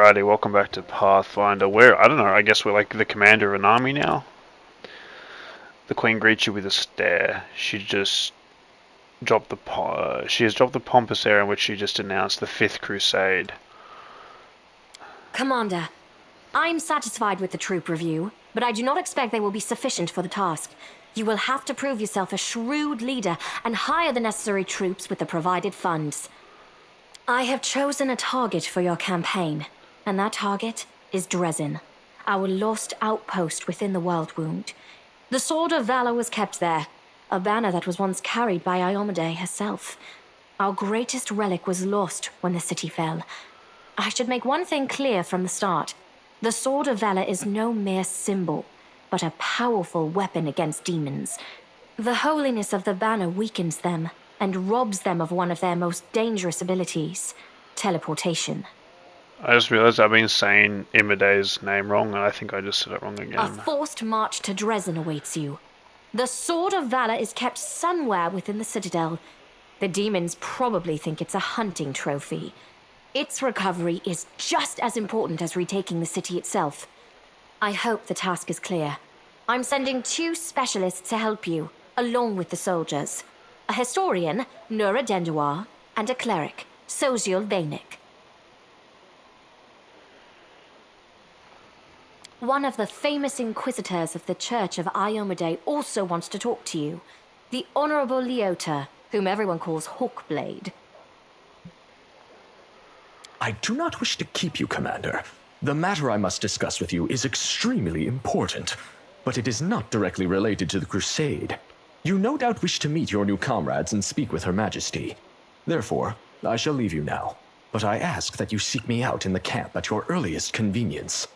Alrighty, welcome back to Pathfinder. I don't know, I guess we're like the commander of an army now. The Queen greets you with a stare. She has dropped the pompous air in which she just announced the 5th Crusade. Commander, I'm satisfied with the troop review, but I do not expect they will be sufficient for the task. You will have to prove yourself a shrewd leader and hire the necessary troops with the provided funds. I have chosen a target for your campaign, and that target is Dresden, our lost outpost within the World Wound. The Sword of Valor was kept there, a banner that was once carried by Iomade herself. Our greatest relic was lost when the city fell. I should make one thing clear from the start. The Sword of Valor is no mere symbol, but a powerful weapon against demons. The holiness of the banner weakens them, and robs them of one of their most dangerous abilities, teleportation. I just realized I've been saying Imade's name wrong, and I think I just said it wrong again. A forced march to Dresden awaits you. The Sword of Valor is kept somewhere within the Citadel. The demons probably think it's a hunting trophy. Its recovery is just as important as retaking the city itself. I hope the task is clear. I'm sending 2 specialists to help you, along with the soldiers. A historian, Nura Denduar, and a cleric, Soziul Vainik. One of the famous inquisitors of the Church of Iomade also wants to talk to you. The Honorable Leota, whom everyone calls Hawkblade. I do not wish to keep you, Commander. The matter I must discuss with you is extremely important, but it is not directly related to the Crusade. You no doubt wish to meet your new comrades and speak with Her Majesty. Therefore, I shall leave you now, but I ask that you seek me out in the camp at your earliest convenience.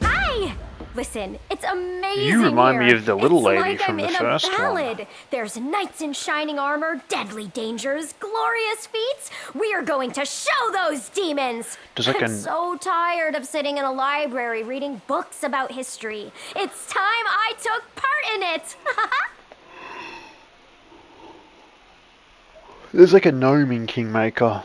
Hi! Listen, it's amazing. You remind me of the little lady like from the first one. There's knights in shining armor, deadly dangers, glorious feats. We are going to show those demons. I'm so tired of sitting in a library reading books about history. It's time I took part in it. There's like a gnome in Kingmaker.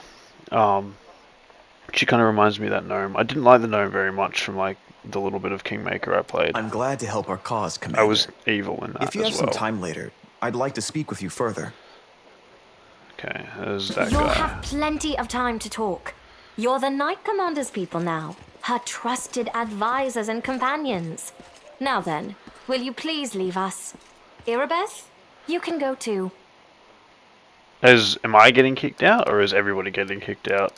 She kind of reminds me of that gnome. I didn't like the gnome very much from like the little bit of Kingmaker I played. I'm glad to help our cause, Commander. I was evil in that as well. If you have some time later, I'd like to speak with you further. Okay, there's that You'll guy. have plenty of time to talk. You're the Knight Commander's people now, her trusted advisors and companions. Now then, will you please leave us? Irabeth, you can go too. Am I getting kicked out, or is everybody getting kicked out?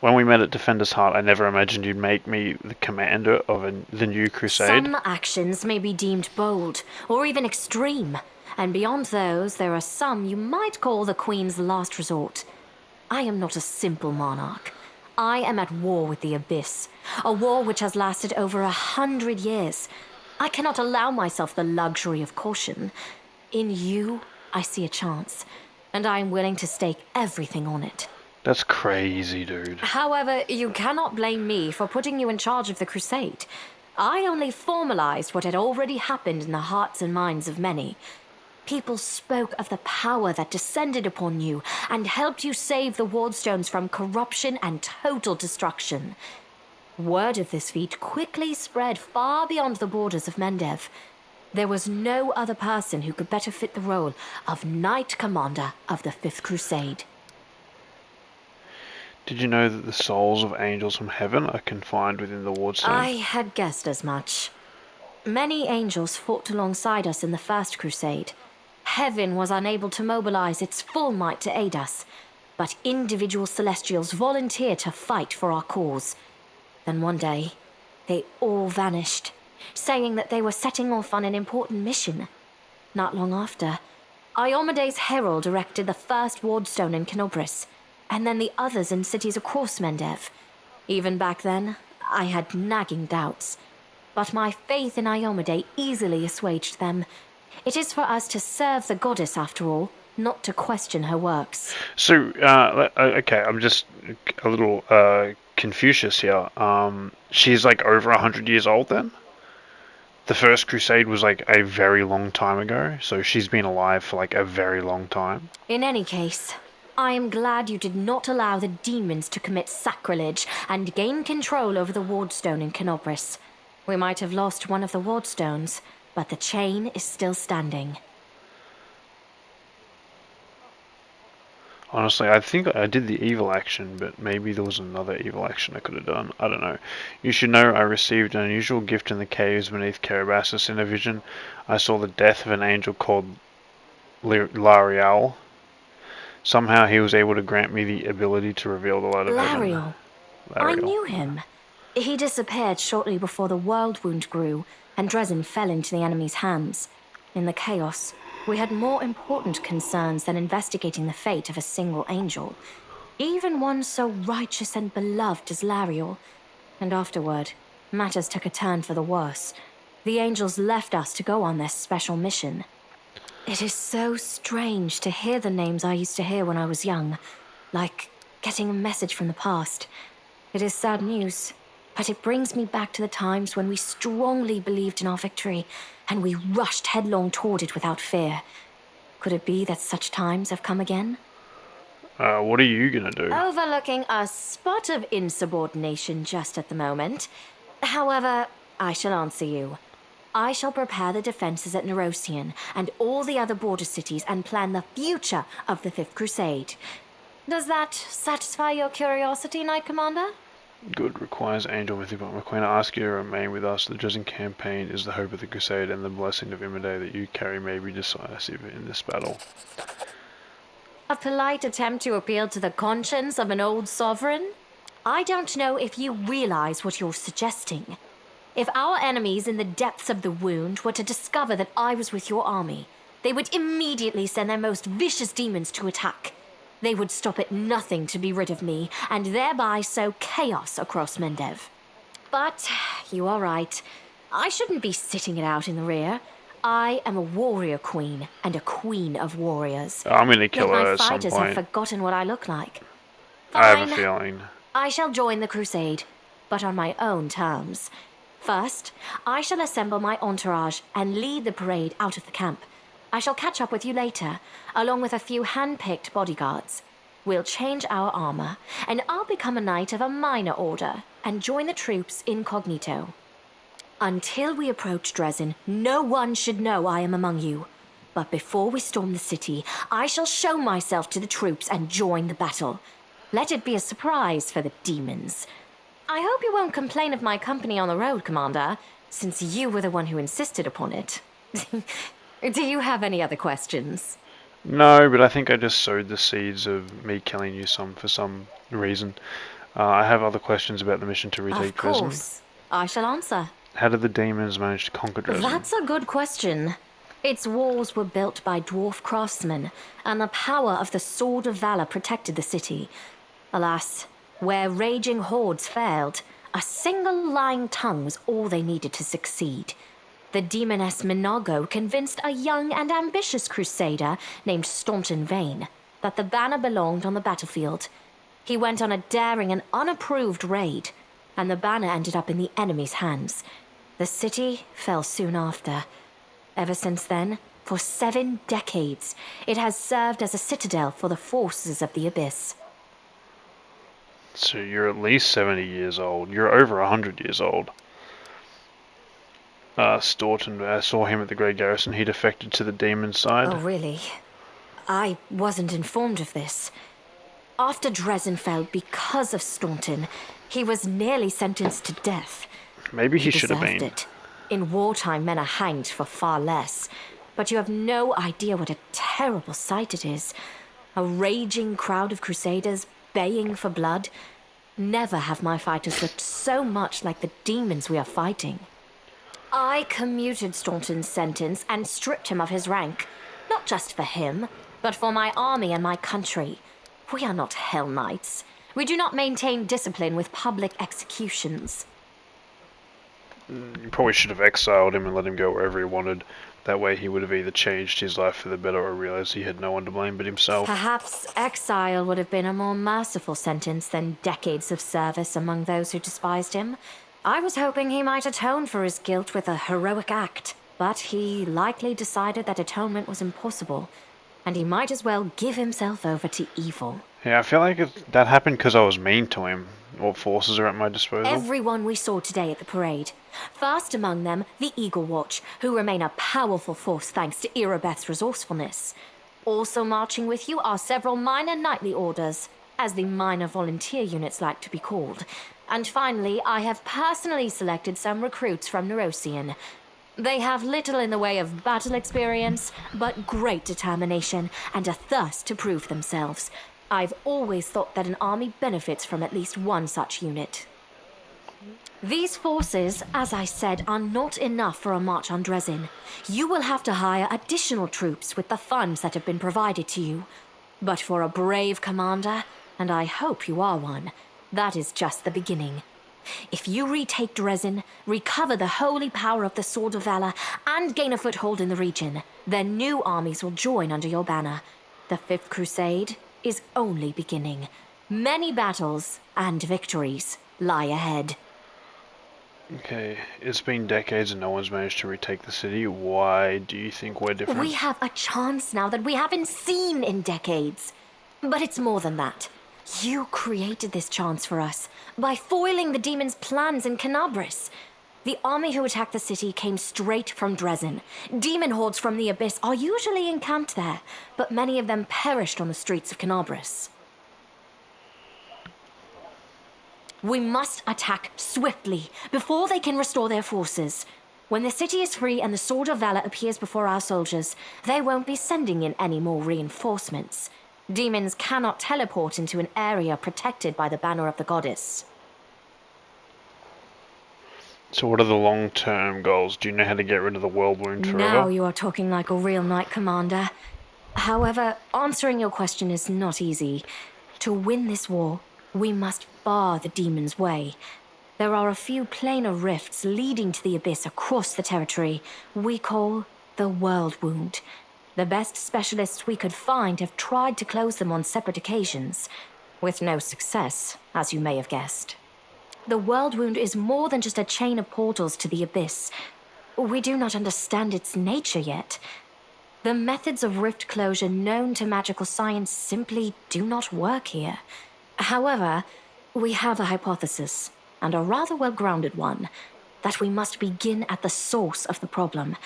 When we met at Defender's Heart, I never imagined you'd make me the commander of the new Crusade. Some actions may be deemed bold, or even extreme, and beyond those, there are some you might call the Queen's last resort. I am not a simple monarch. I am at war with the Abyss, a war which has lasted over 100 years. I cannot allow myself the luxury of caution. In you, I see a chance, and I am willing to stake everything on it. That's crazy, dude. However, you cannot blame me for putting you in charge of the Crusade. I only formalized what had already happened in the hearts and minds of many. People spoke of the power that descended upon you and helped you save the Wardstones from corruption and total destruction. Word of this feat quickly spread far beyond the borders of Mendev. There was no other person who could better fit the role of Knight Commander of the 5th Crusade. Did you know that the souls of angels from heaven are confined within the Wardstone? I had guessed as much. Many angels fought alongside us in the First Crusade. Heaven was unable to mobilize its full might to aid us, but individual celestials volunteered to fight for our cause. Then one day, they all vanished, saying that they were setting off on an important mission. Not long after, Iomade's herald erected the first Wardstone in Kenabres, and then the others in cities across Mendev. Even back then, I had nagging doubts. But my faith in Iomade easily assuaged them. It is for us to serve the goddess, after all, not to question her works. So, okay, I'm just a little Confucius here. She's like over 100 years old then? The First Crusade was like a very long time ago, so she's been alive for like a very long time. In any case, I am glad you did not allow the demons to commit sacrilege and gain control over the wardstone in Kenabres. We might have lost one of the wardstones, but the chain is still standing. Honestly, I think I did the evil action, but maybe there was another evil action I could have done. I don't know. You should know I received an unusual gift in the caves beneath Kenabres in a vision. I saw the death of an angel called Larial. Somehow he was able to grant me the ability to reveal the light of heaven. Larial. I knew him. He disappeared shortly before the world wound grew, and Dresden fell into the enemy's hands. In the chaos, we had more important concerns than investigating the fate of a single angel, even one so righteous and beloved as Larial. And afterward, matters took a turn for the worse. The angels left us to go on their special mission. It is so strange to hear the names I used to hear when I was young, like getting a message from the past. It is sad news, but it brings me back to the times when we strongly believed in our victory, and we rushed headlong toward it without fear. Could it be that such times have come again? What are you gonna do? Overlooking a spot of insubordination just at the moment. However, I shall answer you. I shall prepare the defenses at Nerosian and all the other border cities and plan the future of the Fifth Crusade. Does that satisfy your curiosity, Knight Commander? Good. Requires angel mythic, but McQueen, I ask you to remain with us. The Dresden campaign is the hope of the Crusade, and the blessing of Imade that you carry may be decisive in this battle. A polite attempt to appeal to the conscience of an old sovereign? I don't know if you realize what you're suggesting. If our enemies in the depths of the wound were to discover that I was with your army, they would immediately send their most vicious demons to attack. They would stop at nothing to be rid of me, and thereby sow chaos across Mendev. But you are right. I shouldn't be sitting it out in the rear. I am a warrior queen, and a queen of warriors. I'm gonna kill her at some fighters point. have forgotten what I look like. I have a Fine. feeling. I shall join the Crusade, but on my own terms. First, I shall assemble my entourage and lead the parade out of the camp. I shall catch up with you later, along with a few hand-picked bodyguards. We'll change our armor, and I'll become a knight of a minor order and join the troops incognito. Until we approach Dresden, no one should know I am among you. But before we storm the city, I shall show myself to the troops and join the battle. Let it be a surprise for the demons. I hope you won't complain of my company on the road, Commander, since you were the one who insisted upon it. Do you have any other questions? No, but I think I just sowed the seeds of me killing you for some reason. I have other questions about the mission to retake Dresden. Of course. I shall answer. How did the demons manage to conquer Dresden? That's a good question. Its walls were built by dwarf craftsmen, and the power of the Sword of Valor protected the city. Alas, where raging hordes failed, a single lying tongue was all they needed to succeed. The demoness Minago convinced a young and ambitious crusader named Staunton Vane that the banner belonged on the battlefield. He went on a daring and unapproved raid, and the banner ended up in the enemy's hands. The city fell soon after. Ever since then, for 7 decades, it has served as a citadel for the forces of the Abyss. So you're at least 70 years old. You're over 100 years old. Staunton, I saw him at the Grey Garrison. He defected to the demon side. Oh, really? I wasn't informed of this. After Dresden fell because of Staunton, he was nearly sentenced to death. Maybe he should have deserved been. it. In wartime, men are hanged for far less. But you have no idea what a terrible sight it is. A raging crowd of crusaders baying for blood. Never have my fighters looked so much like the demons we are fighting. I commuted Staunton's sentence and stripped him of his rank. Not just for him, but for my army and my country. We are not Hell Knights. We do not maintain discipline with public executions. You probably should have exiled him and let him go wherever he wanted. That way he would have either changed his life for the better or realized he had no one to blame but himself. Perhaps exile would have been a more merciful sentence than decades of service among those who despised him. I was hoping he might atone for his guilt with a heroic act, but he likely decided that atonement was impossible. and he might as well give himself over to evil. Yeah, I feel like that happened because I was mean to him. What forces are at my disposal? Everyone we saw today at the parade. First among them, the Eagle Watch, who remain a powerful force thanks to Irabeth's resourcefulness. Also marching with you are several minor knightly orders, as the minor volunteer units like to be called. And finally, I have personally selected some recruits from Neurosian. They have little in the way of battle experience, but great determination and a thirst to prove themselves. I've always thought that an army benefits from at least one such unit. These forces, as I said, are not enough for a march on Dresden. You will have to hire additional troops with the funds that have been provided to you. But for a brave commander, and I hope you are one, that is just the beginning. If you retake Dresden, recover the holy power of the Sword of Valor, and gain a foothold in the region, then new armies will join under your banner. The Fifth Crusade is only beginning. Many battles and victories lie ahead. Okay, it's been decades and no one's managed to retake the city. Why do you think we're different? We have a chance now that we haven't seen in decades. But it's more than that. You created this chance for us by foiling the demon's plans in Kenabres. The army who attacked the city came straight from Dresden. Demon hordes from the Abyss are usually encamped there, but many of them perished on the streets of Kenabres. We must attack swiftly, before they can restore their forces. When the city is free and the Sword of Valor appears before our soldiers, they won't be sending in any more reinforcements. Demons cannot teleport into an area protected by the banner of the goddess. So what are the long-term goals? Do you know how to get rid of the world wound forever? Now you are talking like a real knight commander. However, answering your question is not easy. To win this war, we must bar the demon's way. There are a few planar rifts leading to the Abyss across the territory we call the world wound. The best specialists we could find have tried to close them on separate occasions, with no success, as you may have guessed. The world wound is more than just a chain of portals to the Abyss. We do not understand its nature yet. The methods of rift closure known to magical science simply do not work here. However, we have a hypothesis, and a rather well-grounded one, that we must begin at the source of the problem,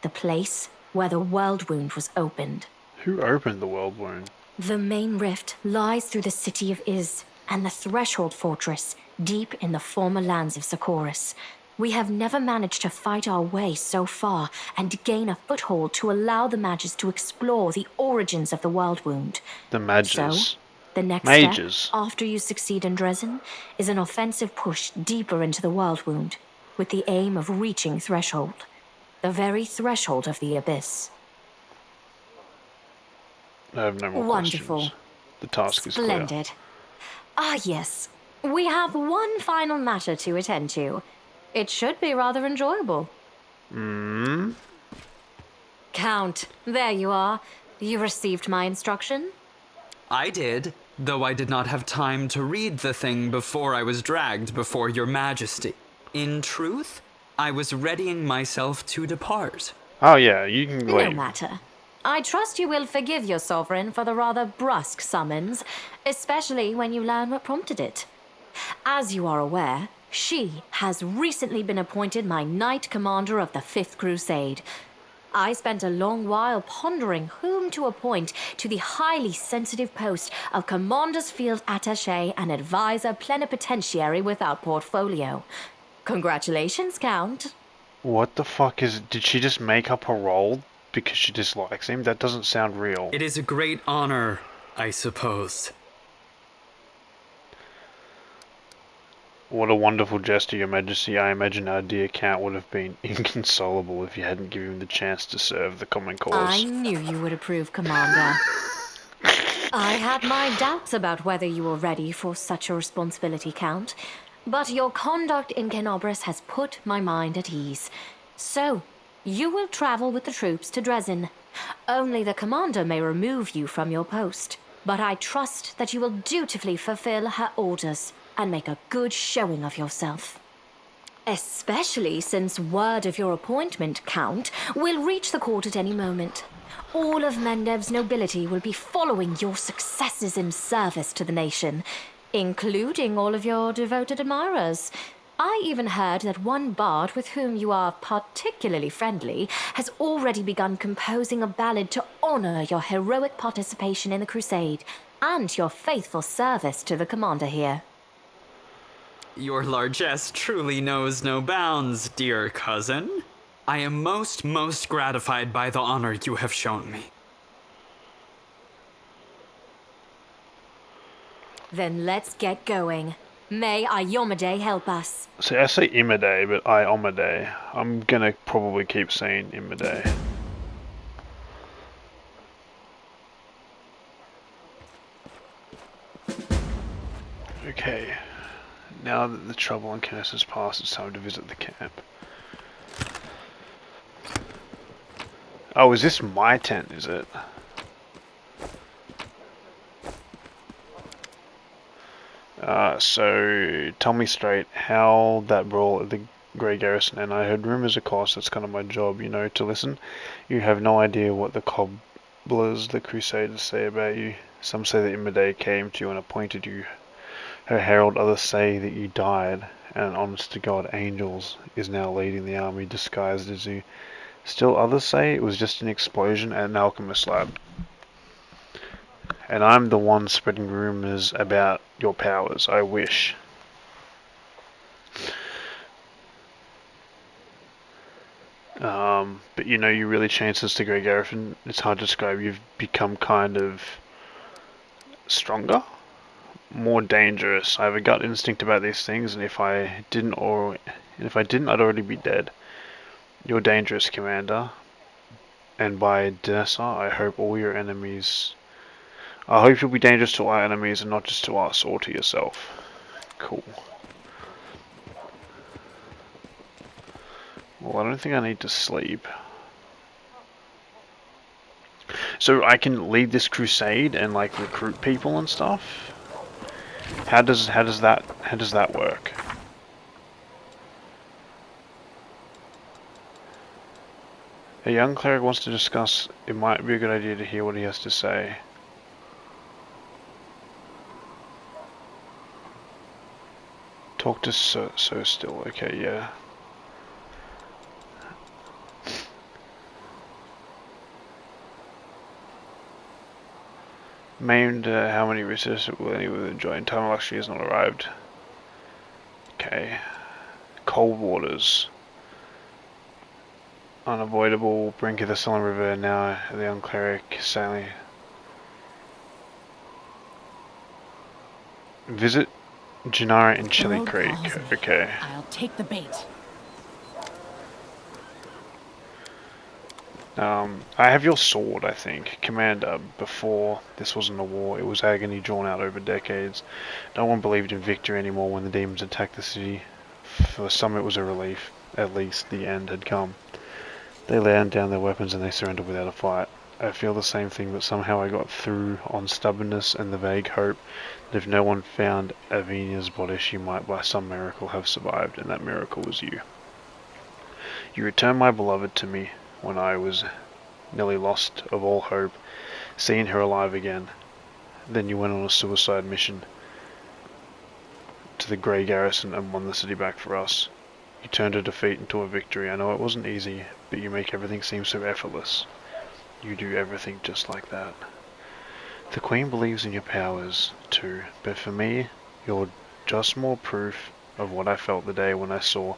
the place where the world wound was opened. Who opened the world wound? The main rift lies through the city of Iz and the Threshold Fortress, deep in the former lands of Socorus. We have never managed to fight our way so far and gain a foothold to allow the mages to explore the origins of the world wound. The mages? So, the next mages. step, after you succeed in Dresden, is an offensive push deeper into the world wound, with the aim of reaching Threshold. The very threshold of the Abyss. I have no more Wonderful. questions. The task is clear. Splendid. Ah, yes. We have one final matter to attend to. It should be rather enjoyable. Count, there you are. You received my instruction? I did, though I did not have time to read the thing before I was dragged before your majesty. In truth, I was readying myself to depart. Oh yeah, you can No leave. matter. I trust you will forgive your sovereign for the rather brusque summons, especially when you learn what prompted it. As you are aware, she has recently been appointed my Knight Commander of the Fifth Crusade. I spent a long while pondering whom to appoint to the highly sensitive post of Commander's Field Attaché and Advisor Plenipotentiary without portfolio. Congratulations, Count. What the fuck is... Did she just make up a role because she dislikes him? That doesn't sound real. It is a great honor, I suppose. What a wonderful gesture, Your Majesty. I imagine our dear Count would have been inconsolable if you hadn't given him the chance to serve the common cause. I knew you would approve, Commander. I had my doubts about whether you were ready for such a responsibility, Count. But your conduct in Kenabres has put my mind at ease. So, you will travel with the troops to Dresden. Only the commander may remove you from your post. But I trust that you will dutifully fulfill her orders and make a good showing of yourself. Especially since word of your appointment, Count, will reach the court at any moment. All of Mendev's nobility will be following your successes in service to the nation, including all of your devoted admirers. I even heard that one bard with whom you are particularly friendly has already begun composing a ballad to honor your heroic participation in the Crusade and your faithful service to the commander here. Your largesse truly knows no bounds, dear cousin. I am most gratified by the honor you have shown me. Then let's get going. May Iomade help us. See, I say Imade, but Iomade. I'm gonna probably keep saying Imade. Okay. Now that the trouble and chaos has passed, it's time to visit the camp. Oh, is this my tent, is it? So tell me straight, how that brawl at the Grey Garrison, and I heard rumours of course, that's kind of my job, you know, to listen. You have no idea what the cobblers, the Crusaders say about you. Some say that Imade came to you and appointed you her herald, others say that you died, and honest to God, Angels is now leading the army disguised as you. Still others say it was just an explosion at an alchemist lab. And I'm the one spreading rumors about your powers, I wish. But you know, you really changed since the Grey Garrison. It's hard to describe. You've become kind of stronger, more dangerous. I have a gut instinct about these things, and if I didn't, I'd already be dead. You're dangerous, Commander. And by Denessa, I hope all your enemies... I hope you'll be dangerous to our enemies and not just to us or to yourself. Cool. Well, I don't think I need to sleep. So I can lead this crusade and like recruit people and stuff? How does that work? A young cleric wants to discuss. It might be a good idea to hear what he has to say. Talk to so still. Okay, yeah. Maimed, how many researchers will anyone enjoy? Time luxury has not arrived. Okay. Cold waters. Unavoidable. Brink of the Sullen River. Now the young cleric sailing. Visit Janara in Chili Creek. Okay. I'll take the bait. I have your sword, I think. Commander, before this wasn't a war, it was agony drawn out over decades. No one believed in victory anymore when the demons attacked the city. For some it was a relief. At least the end had come. They laid down their weapons and they surrendered without a fight. I feel the same thing, but somehow I got through on stubbornness and the vague hope that if no one found Avenia's body, she might by some miracle have survived, and that miracle was you. You returned my beloved to me when I was nearly lost of all hope, seeing her alive again. Then you went on a suicide mission to the Grey Garrison and won the city back for us. You turned a defeat into a victory. I know it wasn't easy, but you make everything seem so effortless. You do everything just like that. The Queen believes in your powers, too, but for me, you're just more proof of what I felt the day when I saw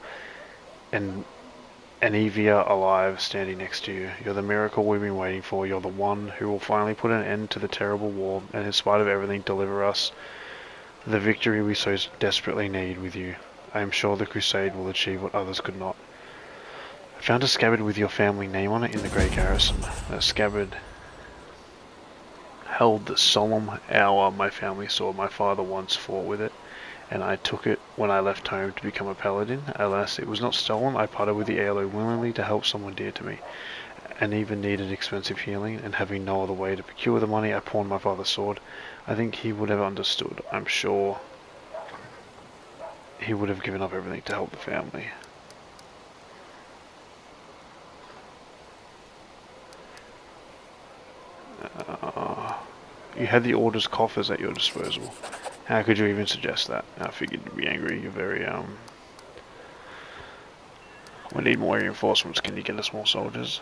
Anivia alive standing next to you. You're the miracle we've been waiting for. You're the one who will finally put an end to the terrible war, and in spite of everything, deliver us the victory we so desperately need with you. I am sure the Crusade will achieve what others could not. I found a scabbard with your family name on it in the Grey Garrison. That scabbard held the solemn hour my family saw my father once fought with it, and I took it when I left home to become a paladin. Alas, it was not stolen. I parted with the heirloom willingly to help someone dear to me, and even needed expensive healing, and having no other way to procure the money, I pawned my father's sword. I think he would have understood. I'm sure he would have given up everything to help the family. You had the Order's coffers at your disposal. How could you even suggest that? I figured you'd be angry. You're very, We need more reinforcements. Can you get us more soldiers?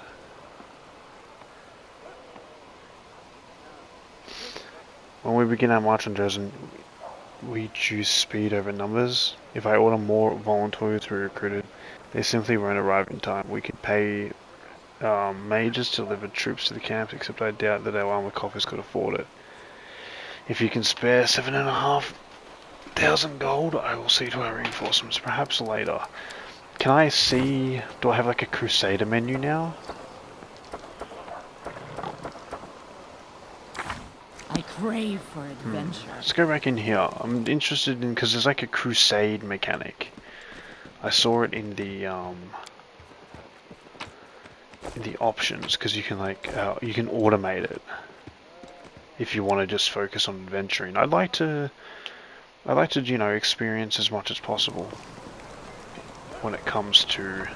When we begin our march on Dresden, we choose speed over numbers. If I order more volunteers to be recruited, they simply won't arrive in time. We could pay mages to deliver troops to the camp, except I doubt that our armor coffers could afford it. If you can spare 7,500 gold, I will see to our reinforcements, perhaps later. Can I see... do I have like a Crusader menu now? I crave for adventure. Let's go back in here. I'm interested in... because there's like a Crusade mechanic. I saw it in the options, because you can like... you can automate it. If you want to just focus on adventuring. I'd like to, you know, experience as much as possible when it comes to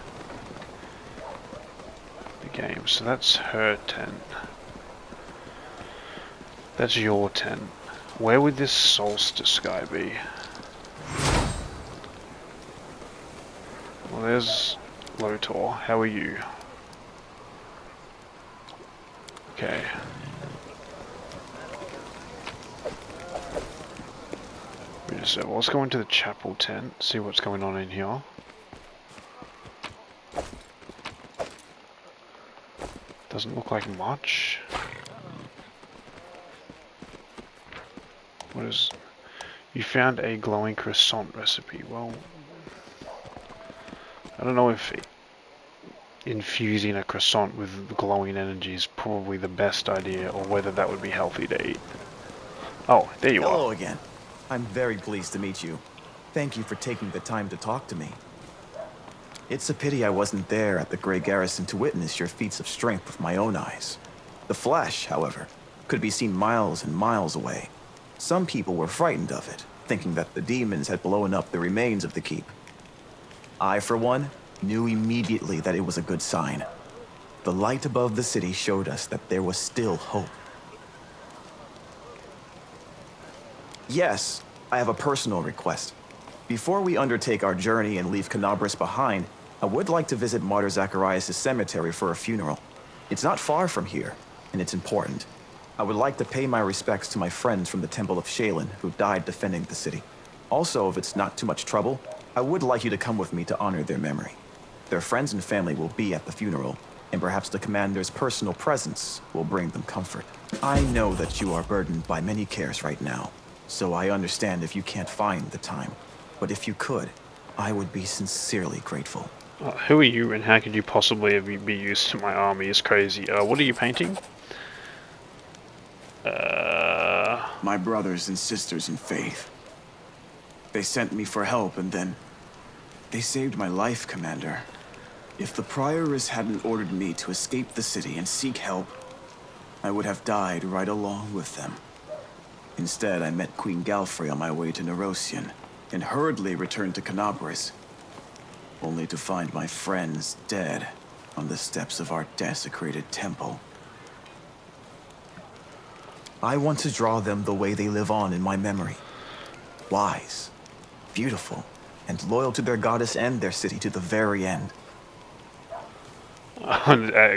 the game. So that's her tent. That's your tent. Where would this solstice guy be? Well, there's Lotor. How are you? Okay. So let's go into the chapel tent, see what's going on in here. Doesn't look like much. What is... You found a glowing croissant recipe. Well, I don't know if infusing a croissant with glowing energy is probably the best idea, or whether that would be healthy to eat. Oh, there you are. Hello again. I'm very pleased to meet you. Thank you for taking the time to talk to me. It's a pity I wasn't there at the Grey Garrison to witness your feats of strength with my own eyes. The flash, however, could be seen miles and miles away. Some people were frightened of it, thinking that the demons had blown up the remains of the keep. I, for one, knew immediately that it was a good sign. The light above the city showed us that there was still hope. Yes, I have a personal request. Before we undertake our journey and leave Kenabres behind, I would like to visit Martyr Zacharias' cemetery for a funeral. It's not far from here, and it's important. I would like to pay my respects to my friends from the Temple of Shaylin who died defending the city. Also, if it's not too much trouble, I would like you to come with me to honor their memory. Their friends and family will be at the funeral, and perhaps the commander's personal presence will bring them comfort. I know that you are burdened by many cares right now. So I understand if you can't find the time. But if you could, I would be sincerely grateful. Who are you and how could you possibly be used to my army is crazy. What are you painting? My brothers and sisters in faith. They sent me for help and then... they saved my life, Commander. If the Prioress hadn't ordered me to escape the city and seek help, I would have died right along with them. Instead, I met Queen Galfrey on my way to Nerosian, and hurriedly returned to Kenabres, only to find my friends dead on the steps of our desecrated temple. I want to draw them the way they live on in my memory. Wise, beautiful, and loyal to their goddess and their city to the very end.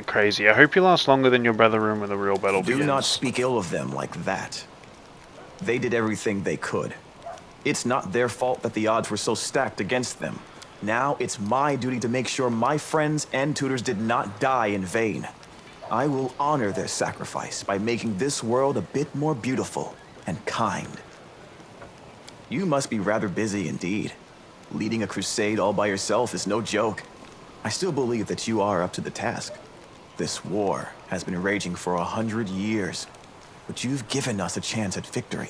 Crazy. I hope you last longer than your brother room when the real battle begins. Do not speak ill of them like that. They did everything they could. It's not their fault that the odds were so stacked against them. Now it's my duty to make sure my friends and tutors did not die in vain. I will honor their sacrifice by making this world a bit more beautiful and kind. You must be rather busy indeed. Leading a crusade all by yourself is no joke. I still believe that you are up to the task. This war has been raging for 100 years. But you've given us a chance at victory.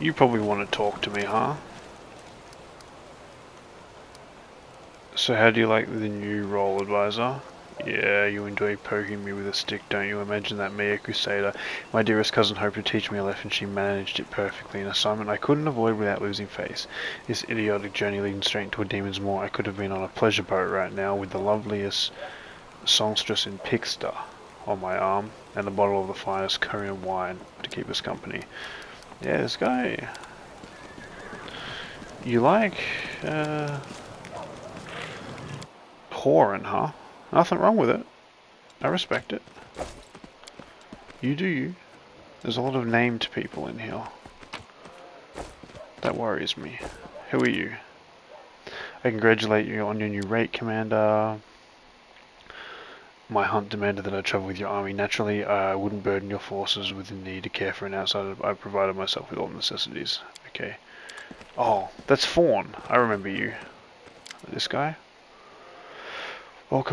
You probably want to talk to me, huh? So how do you like the new role, advisor? Yeah, you enjoy poking me with a stick, don't you? Imagine that me, a Crusader. My dearest cousin hoped to teach me a lesson. She managed it perfectly. An assignment I couldn't avoid without losing face. This idiotic journey leading straight into a demon's maw. I could have been on a pleasure boat right now with the loveliest songstress in Pixter on my arm, and a bottle of the finest Korean wine to keep us company. Yeah, this guy... You like... whoring, huh? Nothing wrong with it. I respect it. You do you. There's a lot of named people in here. That worries me. Who are you? I congratulate you on your new rate, Commander. My hunt demanded that I travel with your army. Naturally, I wouldn't burden your forces with the need to care for an outsider. I provided myself with all necessities. Okay. Oh, that's Fawn. I remember you. This guy? Well,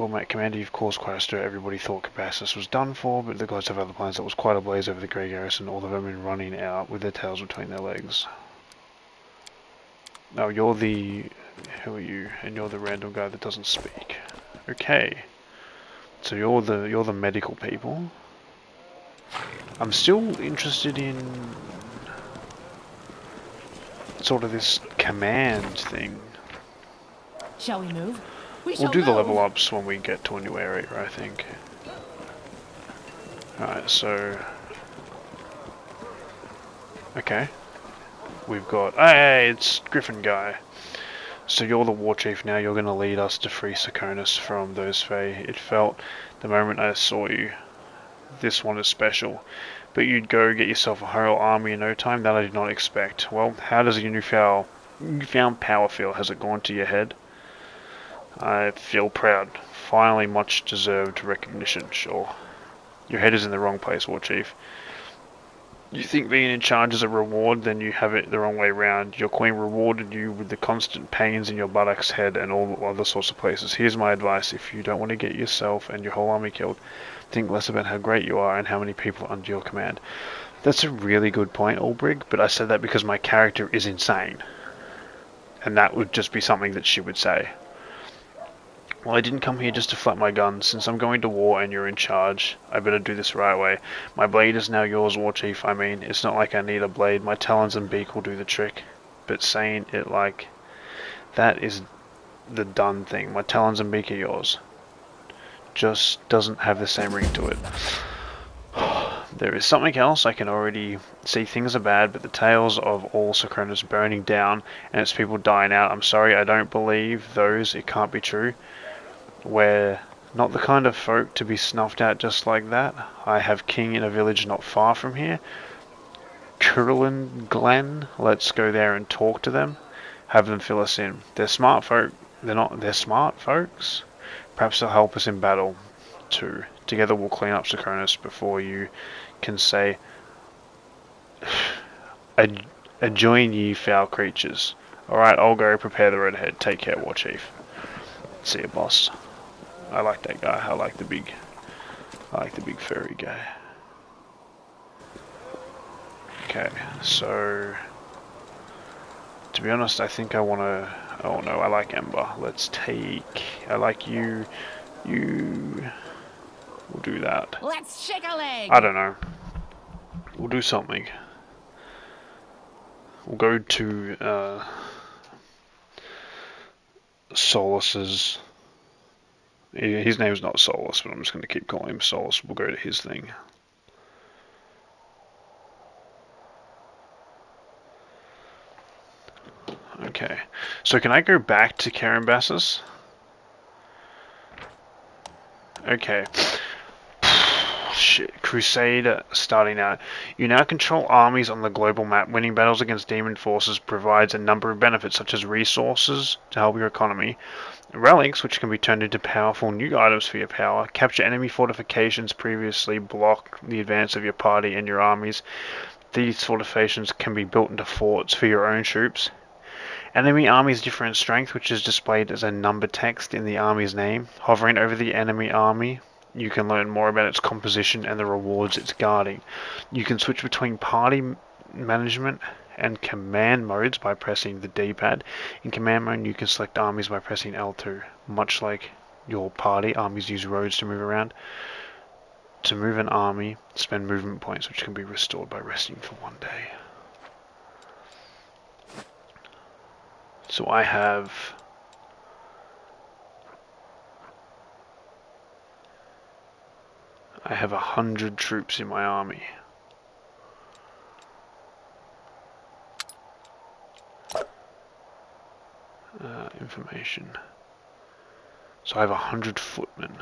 mate, Commander, you've caused quite a stir. Everybody thought Kenabres was done for, but the gods have other plans. That was quite a blaze over the Grey Garrison, all the vermin running out with their tails between their legs. Oh, you're the... Who are you? And you're the random guy that doesn't speak. Okay. So you're the medical people. I'm still interested in sort of this command thing. Shall we move? We'll do the level ups when we get to a new area, I think. Alright, so... Okay. We've got... Hey, it's Griffin guy. So you're the war chief now, you're going to lead us to free Serkonos from those Fae. It felt, the moment I saw you, this one is special. But you'd go get yourself a whole army in no time? That I did not expect. Well, how does your newfound power feel? Has it gone to your head? I feel proud. Finally, much deserved recognition, sure. Your head is in the wrong place, War Chief. You think being in charge is a reward, then you have it the wrong way round. Your queen rewarded you with the constant pains in your buttocks, head, and all other sorts of places. Here's my advice. If you don't want to get yourself and your whole army killed, think less about how great you are and how many people are under your command. That's a really good point, Ulbrig, but I said that because my character is insane. And that would just be something that she would say. Well, I didn't come here just to flap my gun. Since I'm going to war and you're in charge, I better do this the right way. My blade is now yours, War Chief. I mean, it's not like I need a blade. My talons and beak will do the trick. But saying it like that is the done thing. My talons and beak are yours. Just doesn't have the same ring to it. There is something else. I can already see things are bad, but the tales of all Serkonos burning down and its people dying out. I'm sorry, I don't believe those. It can't be true. We're not the kind of folk to be snuffed out just like that. I have king in a village not far from here. Curlin Glen. Let's go there and talk to them. Have them fill us in. They're smart folk. They're smart folks. Perhaps they'll help us in battle too. Together we'll clean up Serkonos before you can say, adjoin ye foul creatures. Alright, I'll go prepare the road ahead. Take care, War Chief. See you, boss. I like that guy. I like the big furry guy. Okay, so to be honest, I think I want to. Oh no, I like Ember. Let's take. I like you. We'll do that. Let's shake a leg. I don't know. We'll do something. We'll go to Solus's. His name's not Solus, but I'm just going to keep calling him Solus. We'll go to his thing. Okay. So can I go back to Kenabres? Okay. Shit. Crusade starting out. You now control armies on the global map. Winning battles against demon forces provides a number of benefits, such as resources to help your economy, relics, which can be turned into powerful new items for your power, capture enemy fortifications previously block the advance of your party and your armies. These fortifications can be built into forts for your own troops. Enemy armies differ in strength, which is displayed as a number text in the army's name. Hovering over the enemy army, you can learn more about its composition and the rewards it's guarding. You can switch between party management and command modes by pressing the D-pad. In command mode, you can select armies by pressing L2. Much like your party, armies use roads to move around. To move an army, spend movement points, which can be restored by resting for 1 day. So I have I have 100 troops in my army. Information. So I have 100 footmen.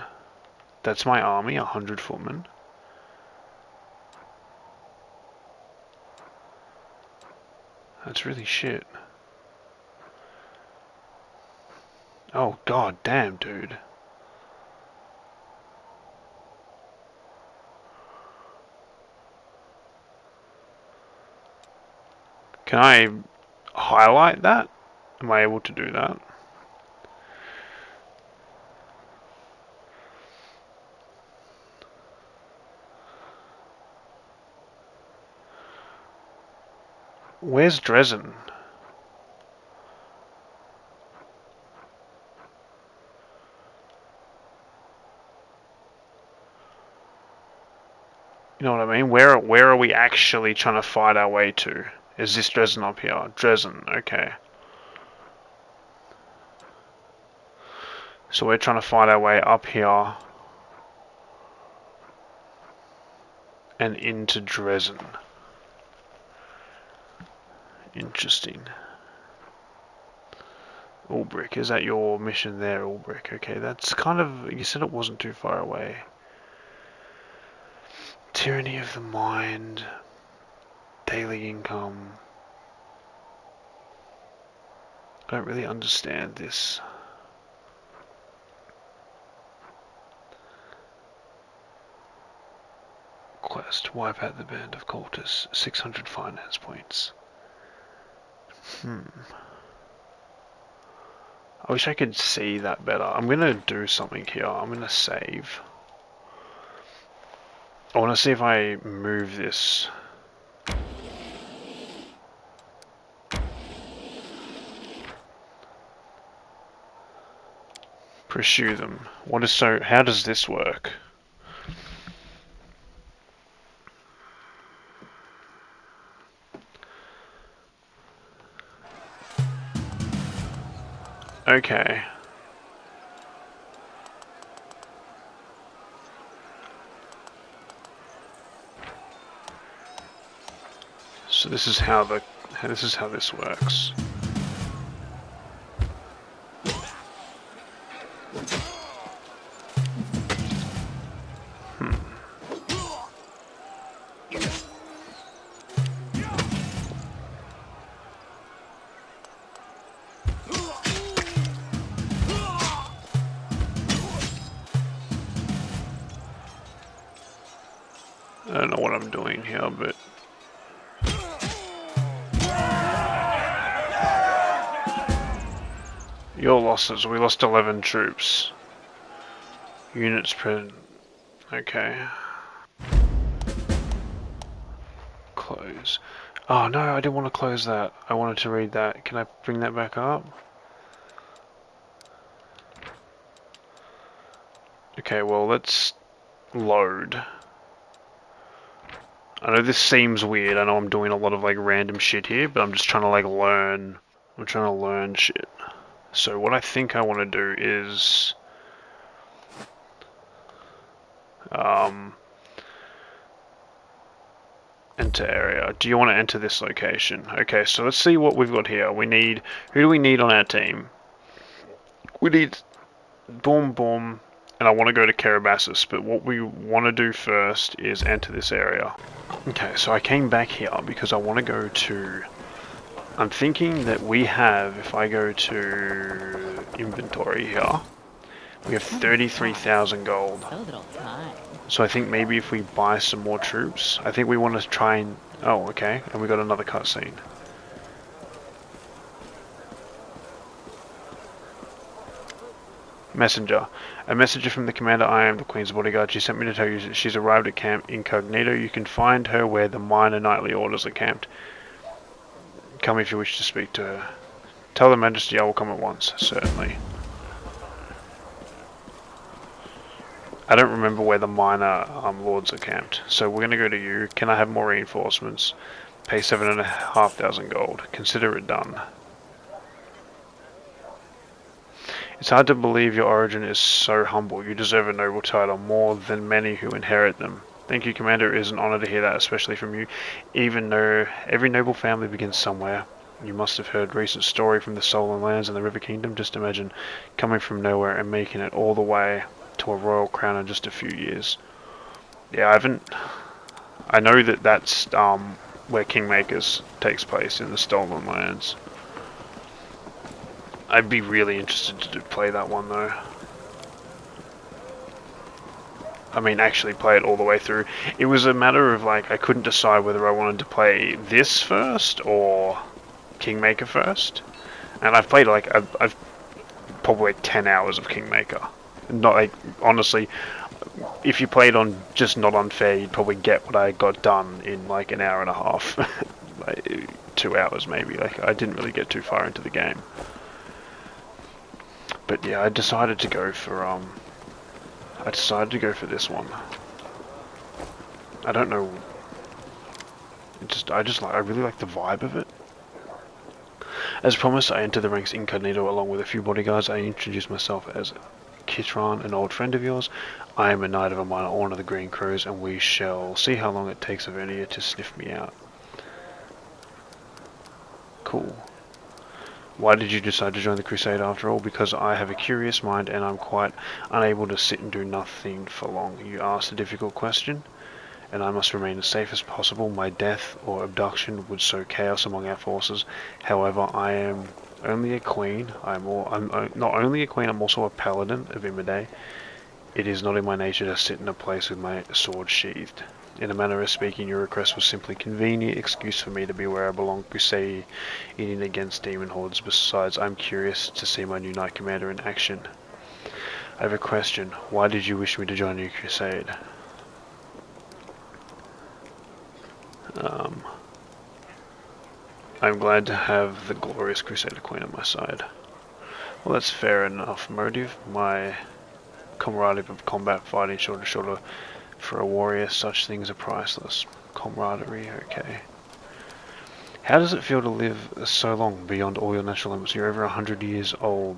That's my army, 100 footmen. That's really shit. Oh god damn, dude. Can I highlight that? Am I able to do that? Where's Dresden? You know what I mean? Where are we actually trying to fight our way to? Is this Dresden up here? Dresden, okay. So we're trying to fight our way up here and into Dresden. Interesting. Ulbrich, is that your mission there, Ulbrich? Okay, that's kind of... You said it wasn't too far away. Tyranny of the mind. Daily income. I don't really understand this. Quest, wipe out the band of cultists. 600 finance points. I wish I could see that better. I'm gonna do something here. I'm gonna save. I wanna see if I move this. Pursue them. What is so... How does this work? Okay. So this is how this works. I don't know what I'm doing here, but... Your losses. We lost 11 troops. Units per... Okay. Close. Oh no, I didn't want to close that. I wanted to read that. Can I bring that back up? Okay, well, let's load. I know this seems weird. I know I'm doing a lot of like random shit here, but I'm just trying to like learn. I'm trying to learn shit. So what I think I want to do is enter area. Do you want to enter this location? Okay, so let's see what we've got here. We need... Who do we need on our team? We need Boom Boom, and I want to go to Kenabres, but what we want to do first is enter this area. Okay, so I came back here because I want to go to... I'm thinking that we have, if I go to inventory here, we have 33,000 gold. So I think maybe if we buy some more troops, I think we want to try and... Oh, okay, and we got another cutscene. Messenger. A messenger from the commander. I am the Queen's bodyguard. She sent me to tell you that she's arrived at Camp Incognito. You can find her where the minor nightly orders are camped. Come if you wish to speak to her. Tell the Majesty I will come at once. Certainly. I don't remember where the minor lords are camped. So we're going to go to you. Can I have more reinforcements? Pay 7,500 gold. Consider it done. It's hard to believe your origin is so humble. You deserve a noble title more than many who inherit them. Thank you, Commander. It is an honor to hear that, especially from you. Even though every noble family begins somewhere. You must have heard recent story from the Stolen Lands and the River Kingdom. Just imagine coming from nowhere and making it all the way to a royal crown in just a few years. Yeah, I know that that's where Kingmakers takes place, in the Stolen Lands. I'd be really interested to play that one though. I mean, actually play it all the way through. It was a matter of like, I couldn't decide whether I wanted to play this first or Kingmaker first. And I've played like, I've probably like 10 hours of Kingmaker. Not like, honestly, if you played on just Not Unfair, you'd probably get what I got done in like an hour and a half. Like 2 hours maybe. Like, I didn't really get too far into the game. But yeah, I decided to go for this one. I don't know. I really like the vibe of it. As promised, I entered the ranks incognito along with a few bodyguards. I introduced myself as Kitron, an old friend of yours. I am a knight of a minor order of the Green Crows, and we shall see how long it takes Avernia to sniff me out. Cool. Why did you decide to join the Crusade after all? Because I have a curious mind and I'm quite unable to sit and do nothing for long. You asked a difficult question, and I must remain as safe as possible. My death or abduction would sow chaos among our forces. However, I am only a queen. I'm not only a queen, I'm also a paladin of Imade. It is not in my nature to sit in a place with my sword sheathed. In a manner of speaking, your request was simply a convenient excuse for me to be where I belong, crusading against demon hordes. Besides, I'm curious to see my new Knight Commander in action. I have a question. Why did you wish me to join your crusade? I'm glad to have the glorious Crusader Queen on my side. Well, that's fair enough motive. My camaraderie of combat, fighting shoulder to shoulder for a warrior, such things are priceless. Camaraderie, okay. How does it feel to live so long beyond all your natural limits? You're over 100 years old,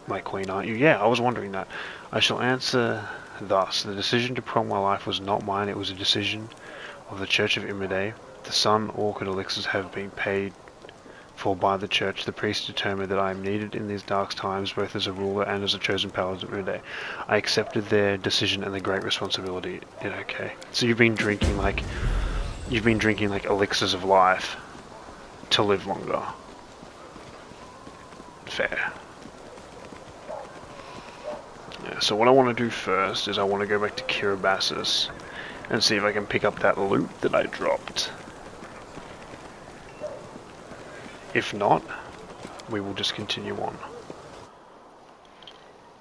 my queen, aren't you? Yeah, I was wondering that. I shall answer thus. The decision to prolong my life was not mine, it was a decision of the Church of Imade. The sun orchid elixirs have been paid for by the church. The priest determined that I am needed in these dark times, both as a ruler and as a chosen paladin of Imade. I accepted their decision and the great responsibility. Yeah, okay. So you've been drinking like elixirs of life to live longer. Fair. Yeah, so what I want to do first is I want to go back to Kenabres and see if I can pick up that loot that I dropped. If not, we will just continue on.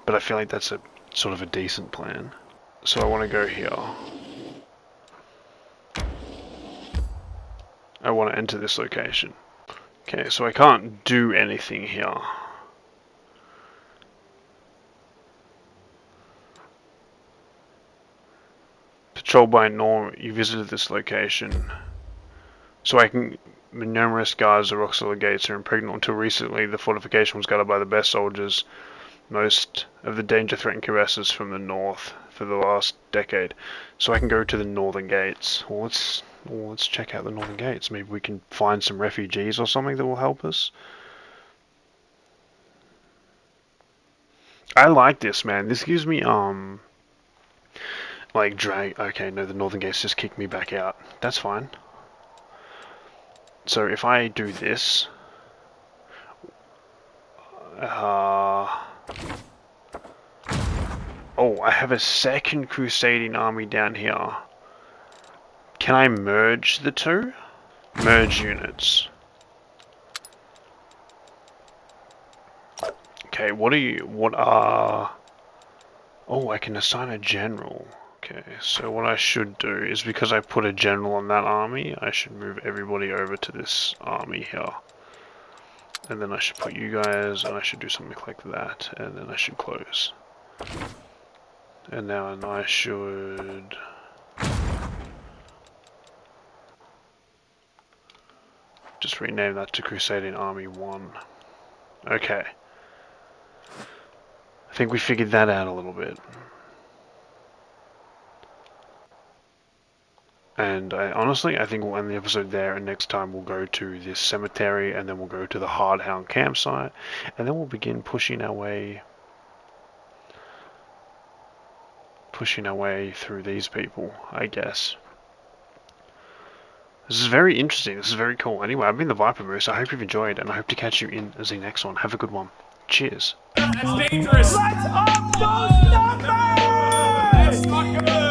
But I feel like that's a sort of a decent plan. So I want to go here. I want to enter this location. Okay, so I can't do anything here. Patrolled by Norm, you visited this location. So I can... Numerous guards of Roxella gates are impregnable. Until recently, the fortification was guarded by the best soldiers. Most of the danger threatened Kenabres from the north for the last decade. So I can go to the northern gates. Well, let's check out the northern gates. Maybe we can find some refugees or something that will help us. I like this, man. This gives me like drag. Okay, no, the northern gates just kicked me back out. That's fine. So if I do this, oh, I have a second Crusading army down here. Can I merge the two? Merge units. Okay, oh, I can assign a general. Okay, so what I should do is, because I put a general on that army, I should move everybody over to this army here. And then I should put you guys, and I should do something like that, and then I should close. And now I should... just rename that to Crusading Army 1. Okay. think we figured that out a little bit. And honestly, I think we'll end the episode there, and next time we'll go to this cemetery, and then we'll go to the Hardhound campsite, and then we'll begin pushing our way through these people, I guess. This is very interesting. This is very cool. Anyway, I've been the Viper Moose. I hope you've enjoyed, and I hope to catch you in the next one. Have a good one. Cheers. That's dangerous. Let's up those numbers! That's not good.